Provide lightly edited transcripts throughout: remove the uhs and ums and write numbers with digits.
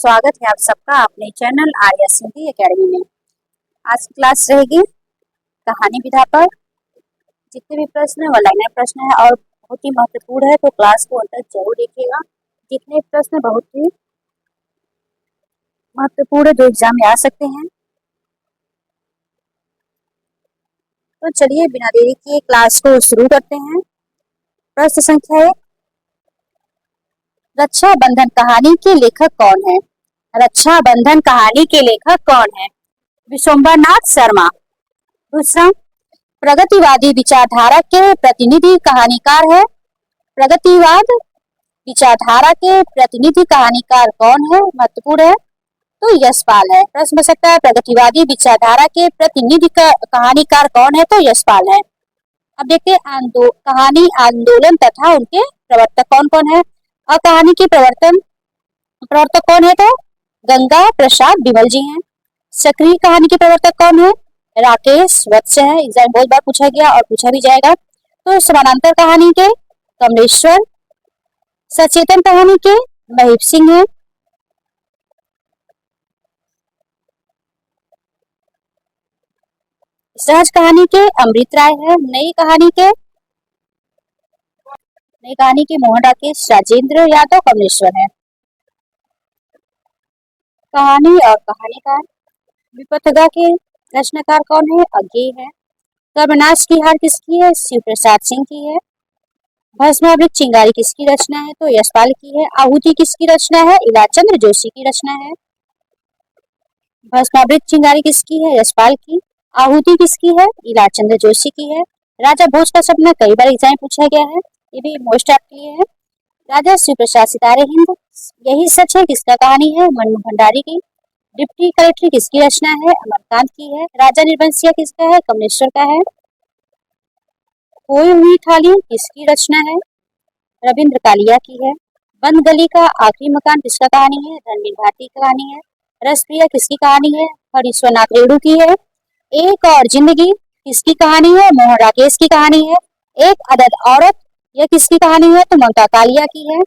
स्वागत है आप सबका अपने चैनल आर्यस हिंदी एकेडमी में। आज की क्लास रहेगी कहानी विधा पर। जितने भी प्रश्न है वो लाइनर प्रश्न है और बहुत ही महत्वपूर्ण है, तो क्लास को अंत तक जरूर देखिएगा। जितने प्रश्न बहुत ही महत्वपूर्ण है जो एग्जाम में आ सकते हैं। तो चलिए बिना देरी किए क्लास को शुरू करते हैं। प्रश्न संख्या 1, रक्षाबंधन कहानी के लेखक कौन है? रक्षाबंधन कहानी के लेखक कौन है? विश्वम्भरनाथ शर्मा। दूसरा, प्रगतिवादी विचारधारा के प्रतिनिधि कहानीकार है। प्रगतिवाद विचारधारा के प्रतिनिधि कहानीकार कौन है? महत्वपूर्ण है, तो यशपाल है। प्रश्न बन सकता है प्रगतिवादी विचारधारा के प्रतिनिधि कहानीकार कौन है? तो यशपाल है। अब देखते हैं कहानी आंदोलन तथा उनके प्रवर्तक कौन कौन है। और कहानी के प्रवर्तक कौन है? तो गंगा प्रसाद विमल जी हैं। सक्रिय कहानी के प्रवर्तक कौन है? राकेश वत्स है। एग्जाम बहुत बार पूछा गया और पूछा भी जाएगा। तो समानांतर कहानी के कमलेश्वर। सचेतन कहानी के महीप सिंह है। सहज कहानी के अमृत राय है। नई कहानी के मोहन राकेश राजेंद्र यादव कमलेश्वर है। कहानी और कहानीकार, विपथगा के रचनाकार कौन है? अज्ञेय है। कर्मनाश की हार किसकी है? शिव प्रसाद सिंह की है। भस्मावृत चिंगारी किसकी रचना है? तो यशपाल की है। आहुति किसकी रचना है? इलाचंद्र जोशी की रचना है। भस्मावृत चिंगारी किसकी है? यशपाल की। आहुति किसकी है? इलाचंद्र जोशी की है। राजा भोज का सपना कई बार एग्जाम पूछा गया है, ये भी मोस्ट आपके लिए है। राजा शिव प्रसाद सितारे हिंद, यही सच है किसका कहानी है? मन्नू भंडारी की। डिप्टी कलेक्टर किसकी रचना है? अमरकांत की है। राजा निर्वंशिया किसका है? कमलेश्वर का है। खोई हुई थाली किसकी रचना है? रविंद्र कालिया की है। बंद गली का आखिरी मकान किसका कहानी है? रणबीर भारती की कहानी है। रसप्रिया किसकी कहानी है? हरीश्वरनाथ रेणु की है। एक और जिंदगी किसकी कहानी है? मोहन राकेश की कहानी है। एक अदद औरत, यह किसकी कहानी है? तो ममता कालिया की है।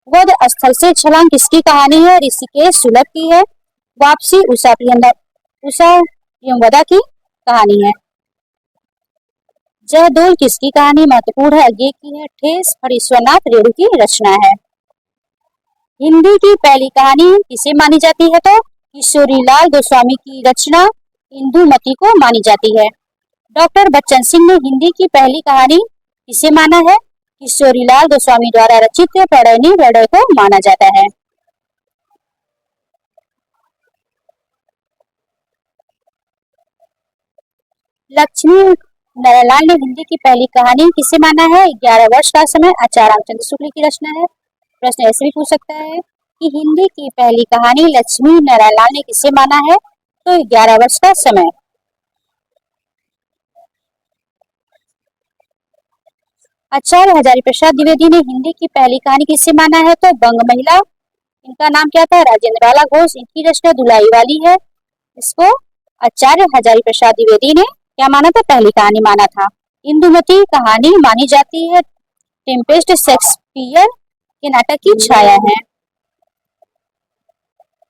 वध स्थल से छलांग किसकी कहानी है? ऋषिकेश सुलभ की है। वापसी उषा प्रियंवदा की कहानी है। जयदोल किसकी कहानी? महत्वपूर्ण है, अज्ञेय की है। ठेस हरीश्वरनाथ रेणु की रचना है। हिंदी की पहली कहानी किसे मानी जाती है? तो किशोरीलाल गोस्वामी की रचना इंदुमती को मानी जाती है। डॉक्टर बच्चन सिंह ने हिंदी की पहली कहानी किसे माना है? किशोरीलाल गोस्वामी द्वारा रचित प्रणयनी हृदय को माना जाता है। लक्ष्मी नारायण ने हिंदी की पहली कहानी किसे माना है? 11 वर्ष का समय आचार्य रामचंद्र शुक्ल की रचना है। प्रश्न ऐसे भी पूछ सकता है कि हिंदी की पहली कहानी लक्ष्मी नारायण ने किसे माना है? तो 11 वर्ष का समय। आचार्य हजारी प्रसाद द्विवेदी ने हिंदी की पहली कहानी किसे माना है? तो बंग महिला। इनका नाम क्या था? राजेंद्र बाला घोष। इनकी रचना धुलाई वाली है। इसको आचार्य हजारी प्रसाद द्विवेदी ने क्या माना था? पहली कहानी माना था। इंदुमती कहानी मानी जाती है टेम्पेस्ट शेक्सपियर के नाटक की छाया है।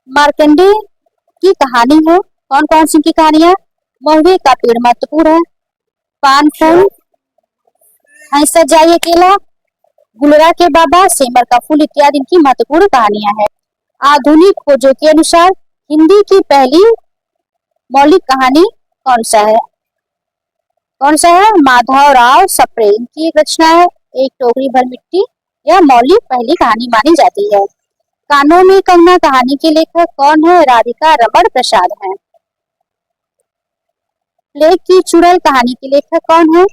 मार्कंडे की कहानी है। कौन कौन सी की कहानियां? महुए का पेड़ महत्वपूर्ण है। पान फूल, हंसा जाए अकेला, गुलरा के बाबा, सेमर का फूल इत्यादि इनकी महत्वपूर्ण कहानियां हैं। आधुनिक खोजों के अनुसार हिंदी की पहली मौलिक कहानी कौन सा है? माधवराव सप्रे। इनकी एक रचना है एक टोकरी भर मिट्टी, यह मौलिक पहली कहानी मानी जाती है। कानों में कंगना कहानी के लेखक कौन है? राधिका रमण प्रसाद हैं। प्लेग की चुड़ैल कहानी के लेखक कौन है?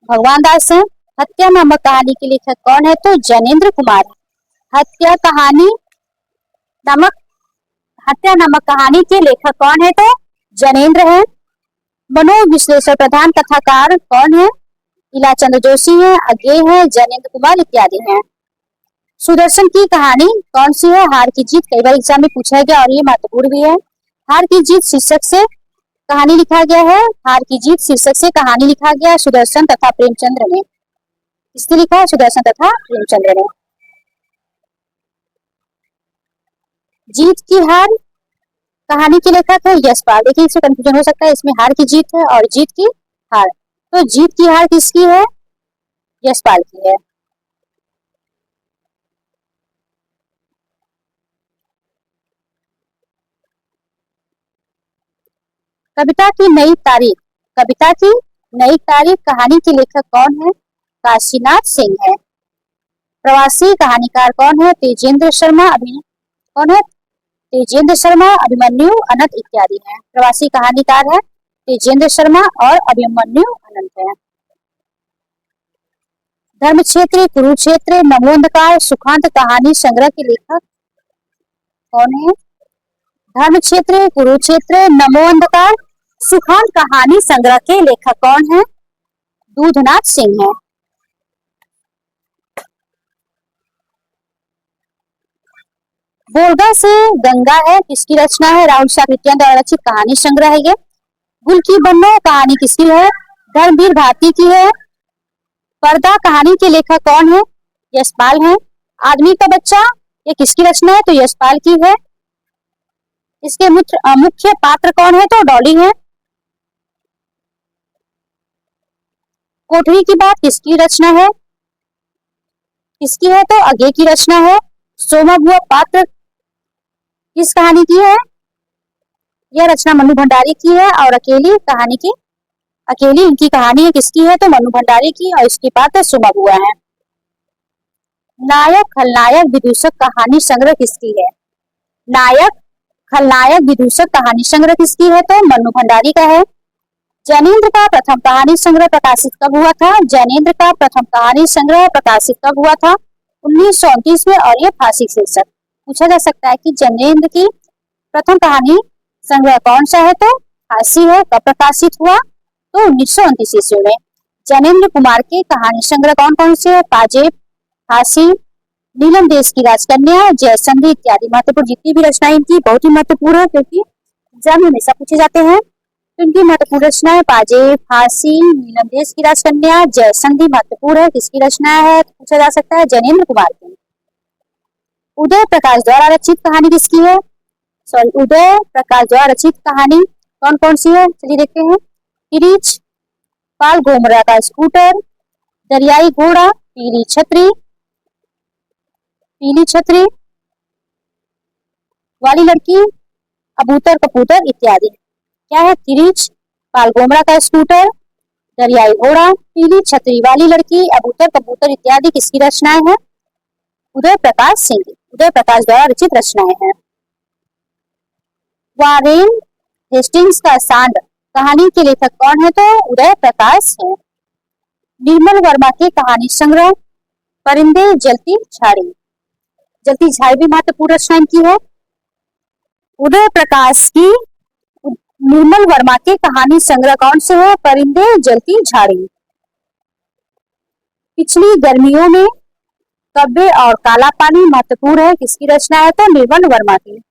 भगवान दास हैं। हत्या नामक कहानी के लेखक कौन है? तो जैनेन्द्र कुमार। हत्या नामक कहानी के लेखक कौन है? तो जैनेन्द्र है। मनोविश्लेषण प्रधान कथाकार कौन है? इलाचंद्र जोशी है, अज्ञेय है, जैनेन्द्र कुमार इत्यादि हैं। सुदर्शन की कहानी कौन सी है? हार की जीत। कई बार एग्जाम में पूछा गया और ये महत्वपूर्ण भी है। हार की जीत शीर्षक से कहानी लिखा गया है। हार की जीत शीर्षक से कहानी लिखा गया सुदर्शन तथा प्रेमचंद्र ने। किसने लिखा है? सुदर्शन तथा प्रेमचंद्र ने। जीत की हार कहानी के लेखक है यशपाल। देखिए इससे कंफ्यूजन हो सकता है, इसमें हार की जीत है और जीत की हार, तो जीत की हार किसकी है? यशपाल की है। कविता की नई तारीख, कविता की नई तारीख कहानी के लेखक कौन है? काशीनाथ सिंह है। प्रवासी कहानीकार कौन है? तेजेंद्र शर्मा। कौन है? तेजेंद्र शर्मा, अभिमन्यु, अनंत इत्यादि हैं। प्रवासी कहानीकार है तेजेंद्र शर्मा और अभिमन्यु अनंत है। धर्मक्षेत्र, कुरुक्षेत्र, नमोंधकार, सुखांत कहानी संग्रह के लेखक कौन है? धर्मक्षेत्र, कुरुक्षेत्र, नमोंधकार, सुखांत कहानी संग्रह के लेखक कौन है? दूधनाथ सिंह है। बोरगा से गंगा है किसकी रचना है? राहुल साकृत्यायन द्वारा रचित कहानी संग्रह है ये। गुल की बन्नो कहानी किसकी है? धर्मवीर भारती की है। पर्दा कहानी के लेखक कौन है? यशपाल है। आदमी का बच्चा ये किसकी रचना है? तो यशपाल की है। इसके मुख्य पात्र कौन है? तो डॉली है। कोठरी की बात किसकी रचना है? किसकी है? तो अज्ञे की रचना है। सोमा बुआ पात्र किस कहानी की है? यह रचना मनु भंडारी की है। और अकेली इनकी कहानी है किसकी है? तो मनु भंडारी की, और इसकी पात्र सोमा बुआ है। नायक खलनायक विदूषक कहानी संग्रह किसकी है? नायक खलनायक विदूषक कहानी संग्रह किसकी है? तो मनु भंडारी का है। जैनेन्द्र का प्रथम कहानी संग्रह प्रकाशित कब हुआ था? जैनेन्द्र का प्रथम कहानी संग्रह प्रकाशित कब हुआ था? 1929 में, और ये फांसी शीर्षक। पूछा जा सकता है कि जैनेन्द्र की प्रथम कहानी संग्रह कौन सा है? तो फांसी है। कब प्रकाशित हुआ? तो 1929 ईस्वी में। जैनेन्द्र कुमार के कहानी संग्रह कौन कौन से है? पाजेब, फांसी, नीलम देश की राजकन्या, जयसंधि इत्यादि। महत्वपूर्ण जितनी भी रचनाएं इनकी बहुत ही महत्वपूर्ण है, क्योंकि एग्जाम में हमेशा पूछे जाते हैं। तो इनकी महत्वपूर्ण रचना है पाजेब, फांसी, नीलम देश की राजकन्या, जयसंधि महत्वपूर्ण है। किसकी रचना है? पूछा जा सकता है जैनेन्द्र कुमार की। उदय प्रकाश द्वारा रचित कहानी किसकी है? उदय प्रकाश द्वारा रचित कहानी कौन कौन सी है? चलिए देखते हैं। किरीच, पाल गोमरा का स्कूटर, दरियाई घोड़ा, पीली छतरी, वाली लड़की, अबूतर कबूतर इत्यादि। क्या है? किरीच, पाल गोमरा का स्कूटर, दरियाई घोड़ा, पीली छतरी, वाली लड़की, अबूतर कबूतर इत्यादि किसकी रचनाएं हैं? उदय प्रकाश सिंह, उदय प्रकाश द्वारा रचित रचनाएं हैं। वारेन हेस्टिंग्स का सांड कहानी के लेखक कौन है? तो उदय प्रकाश है। निर्मल वर्मा के कहानी संग्रह परिंदे जलती झाड़ी भी महत्वपूर्ण रचना इनकी है। उदय प्रकाश की निर्मल वर्मा के कहानी संग्रह कौन से है? परिंदे जलती झाड़ी। पिछली गर्मियों में कब्बे और काला पानी महत्वपूर्ण है। किसकी रचना है? तो निर्मल वर्मा की।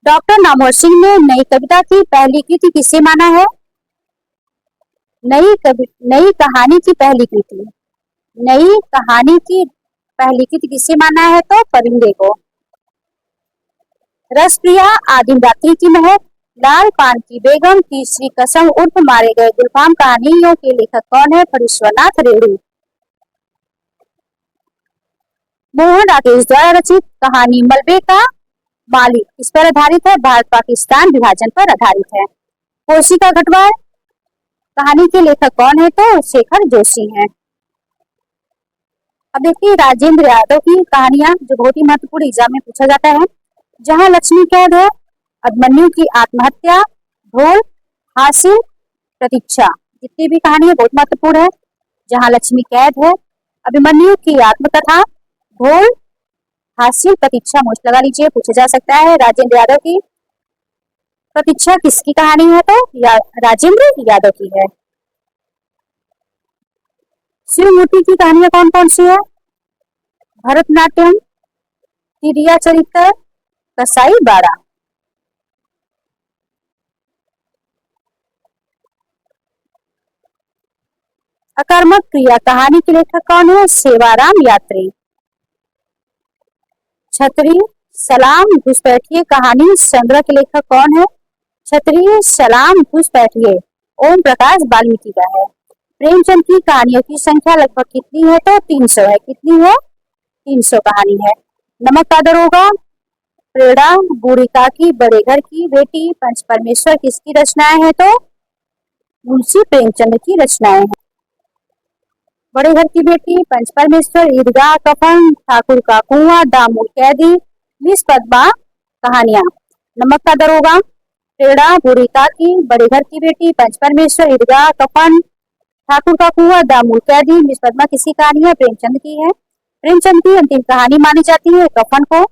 डॉक्टर नामवर सिंह ने नई कविता की पहली कृति किसे माना है? नई कहानी की पहली कृति, नई कहानी की पहली कृति किसे माना है? तो परिंदे को। रसप्रिया, आदिम रात्रि की महक, लाल पान की बेगम, तीसरी कसम उर्फ मारे गए गुलफाम कहानियों के लेखक कौन है? फणीश्वरनाथ रेणु। मोहन राकेश द्वारा रचित कहानी मलबे का मालिक इस पर आधारित है? भारत पाकिस्तान विभाजन पर आधारित है। कोसी का घटवार कहानी के लेखक कौन है? तो शेखर जोशी हैं। अब देखिए राजेंद्र यादव की कहानियां, जो बहुत ही महत्वपूर्ण एग्जाम में पूछा जाता है। जहां लक्ष्मी कैद है, अभिमन्यु की आत्महत्या, ढोल, हासिल, प्रतीक्षा, जितनी भी कहानी है बहुत महत्वपूर्ण है। जहां लक्ष्मी कैद है, अभिमन्यु की आत्मकथा, ढोल, हासिल, प्रतीक्षा मोस्ट लगा लीजिए, पूछा जा सकता है। राजेंद्र यादव की प्रतीक्षा किसकी कहानी है? तो राजेंद्र यादव की है। शिवमूर्ति की कहानियां कौन कौन सी है? भरतनाट्यम, तिरिया चरित्र, कसाई बारा। अकर्मक क्रिया कहानी के लेखक कौन है? सेवाराम यात्री। छतरी सलाम घुसपैठिए कहानी संग्रह के लेखक कौन है? छतरी सलाम घुसपैठिए ओम प्रकाश वाल्मीकि का है। प्रेमचंद की कहानियों की संख्या लगभग कितनी है? तो 300 है। कितनी है? 300 कहानी है। नमक का दरोगा, प्रेरणा, बूढ़ी काकी, बड़े घर की बेटी, पंच परमेश्वर किसकी रचनाएं हैं? तो मुंशी प्रेमचंद की रचनाएं हैं। बड़े घर की बेटी, पंच परमेश्वर, ईदगाह, कफन, ठाकुर का कुआं, दामू कैदी, मिस पद्मा कहानियां। नमक का दरोगा, प्रेरणा, बूढ़ी काकी, बड़े घर की बेटी, पंच परमेश्वर, ईदगाह, कफन, ठाकुर का कुआं, दामू कैदी, मिस पद्मा किसकी कहानी है? प्रेमचंद की है। प्रेमचंद की अंतिम कहानी मानी जाती है कफन को।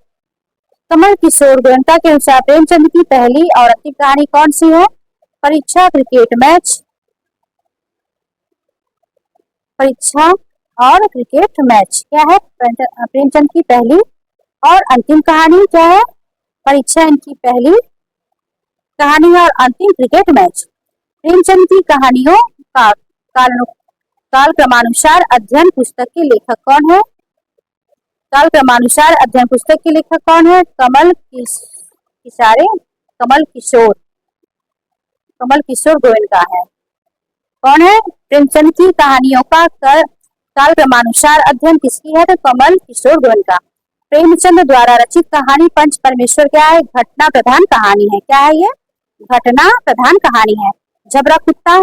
कमल किशोर गोयनका के अनुसार प्रेमचंद की पहली और अंतिम कहानी कौन सी है? परीक्षा क्रिकेट मैच। परीक्षा और क्रिकेट मैच क्या है? प्रेमचंद की पहली और अंतिम कहानी क्या है? परीक्षा इनकी पहली कहानी और अंतिम क्रिकेट मैच। प्रेमचंद की कहानियों का काल क्रमानुसार अध्ययन पुस्तक के लेखक कौन है? काल क्रमानुसार अध्ययन पुस्तक के लेखक कौन है? कमल किशोर गोयनका है। कौन है? प्रेमचंद की कहानियों का काल क्रमानुसार अध्ययन किसकी है? तो कमल किशोर गोयनका। प्रेमचंद द्वारा रचित कहानी पंच परमेश्वर क्या है? घटना प्रधान कहानी है। क्या है ये? घटना प्रधान कहानी है। झबरा कुत्ता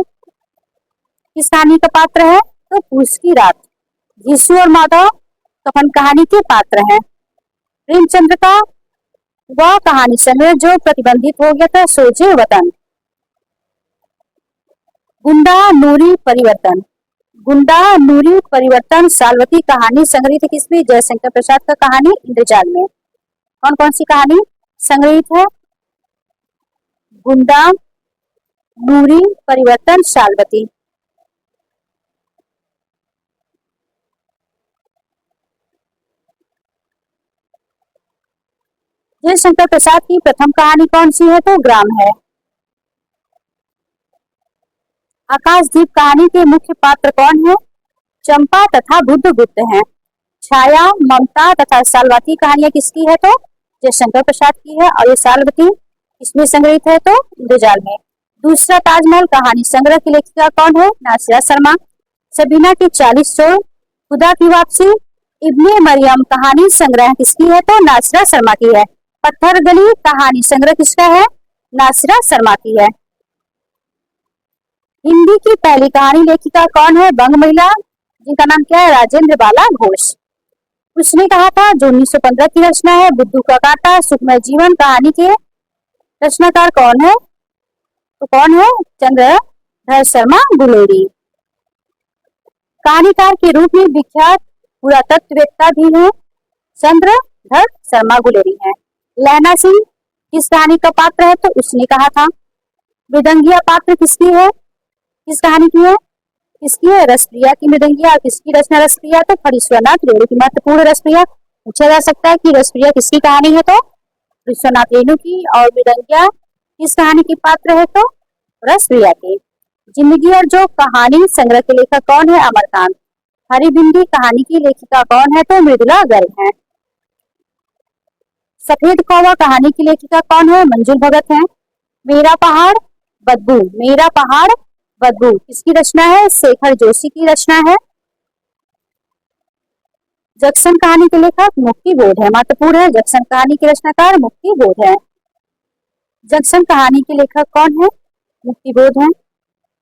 किस कहानी का पात्र है? तो पूस की रात। यीशु और माधव कफन कहानी के पात्र हैं। प्रेमचंद का वह कहानी संग्रह जो प्रतिबंधित हो गया था, सोझे वतन। गुंडा नूरी परिवर्तन। गुंडा नूरी परिवर्तन सालवती कहानी संग्रहित किसमें? जयशंकर प्रसाद का कहानी इंद्रजाल में। कौन कौन सी कहानी संग्रहित है? गुंडा नूरी परिवर्तन सालवती। जयशंकर प्रसाद की प्रथम कहानी कौन सी है? तो ग्राम है। आकाशदीप कहानी के मुख्य पात्र कौन है? चंपा तथा बुद्धगुप्त हैं। छाया, ममता तथा सालवती कहानियां किसकी है? तो जयशंकर प्रसाद की है। और ये सालवती इसमें संग्रहित है तो इंद्रजाल में। दूसरा ताजमहल कहानी संग्रह की लेखिका कौन है? नासिरा शर्मा। सबीना के 40 चोर, खुदा की वापसी, इब्ने मरियम कहानी संग्रह किसकी है? तो नासिरा शर्मा की है। पत्थर गली कहानी संग्रह किसका है? नासिरा शर्मा की है। हिंदी की पहली कहानी लेखिका कौन है? बंग महिला, जिनका नाम क्या है? राजेंद्र बाला घोष। उसने कहा था जो 1915 की रचना है। बुद्धू का कांटा, सुखमय जीवन कहानी के रचनाकार कौन है? तो कौन है? चंद्रधर शर्मा गुलेरी। कहानीकार के रूप में विख्यात पुरातत्ववेत्ता भी हैं, चंद्रधर शर्मा गुलेरी हैं। लहना सिंह किस कहानी का पात्र है? तो उसने कहा था। मृदंगिया पात्र किसकी है? किस कहानी की है? किसकी है? रसप्रिया की मृदंगिया। किसकी रचना रसप्रिया? तो फणीश्वरनाथ रेणु की। महत्वपूर्ण रसप्रिया पूछा जा सकता है कि रसप्रिया किसकी कहानी है? तो फणीश्वरनाथ रेणु की। और मृदंगिया किस कहानी की पात्र है? तो रसप्रिया की। जिंदगी और जो कहानी संग्रह के लेखक कौन है? अमरकांत। हरी भिंडी कहानी की लेखिका कौन है? तो मृदुला गर्ग है। सफेद कौवा कहानी की लेखिका कौन है? मंजुल भगत है। मेरा पहाड़ बदबू, मेरा पहाड़ बदबू किसकी रचना है? शेखर जोशी की रचना है। जक्सन कहानी के लेखक मुक्ति बोध है। महत्वपूर्ण है, जक्सन कहानी के रचनाकार मुक्ति बोध है। जक्सन कहानी के लेखक कौन है? मुक्ति बोध है।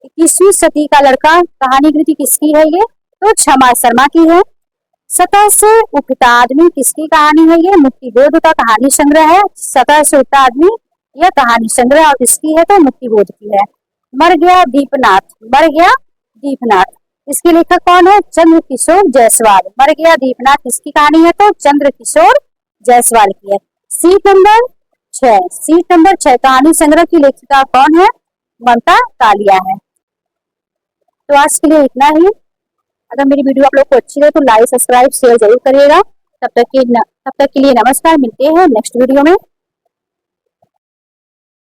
21वीं सदी का लड़का कहानी कृति किसकी है? ये तो क्षमा शर्मा की है। सतह से उठता आदमी किसकी कहानी है? ये मुक्ति बोध का कहानी संग्रह है। सतह से उठता आदमी यह कहानी संग्रह और किसकी है? तो मुक्ति बोध की है। मर गया दीपनाथ, मर गया दीपनाथ इसके लेखक कौन है? चंद्र किशोर जायसवाल। मर गया दीपनाथ किसकी कहानी है? तो चंद्र किशोर जायसवाल की है। सीट नंबर 6, सीट नंबर 6 कहानी संग्रह की लेखिका कौन है? ममता कालिया है। तो आज के लिए इतना ही। अगर मेरी वीडियो आप लोग को अच्छी लगे तो लाइक, सब्सक्राइब, शेयर जरूर करिएगा। तब तक के लिए नमस्कार। मिलते हैं नेक्स्ट वीडियो में।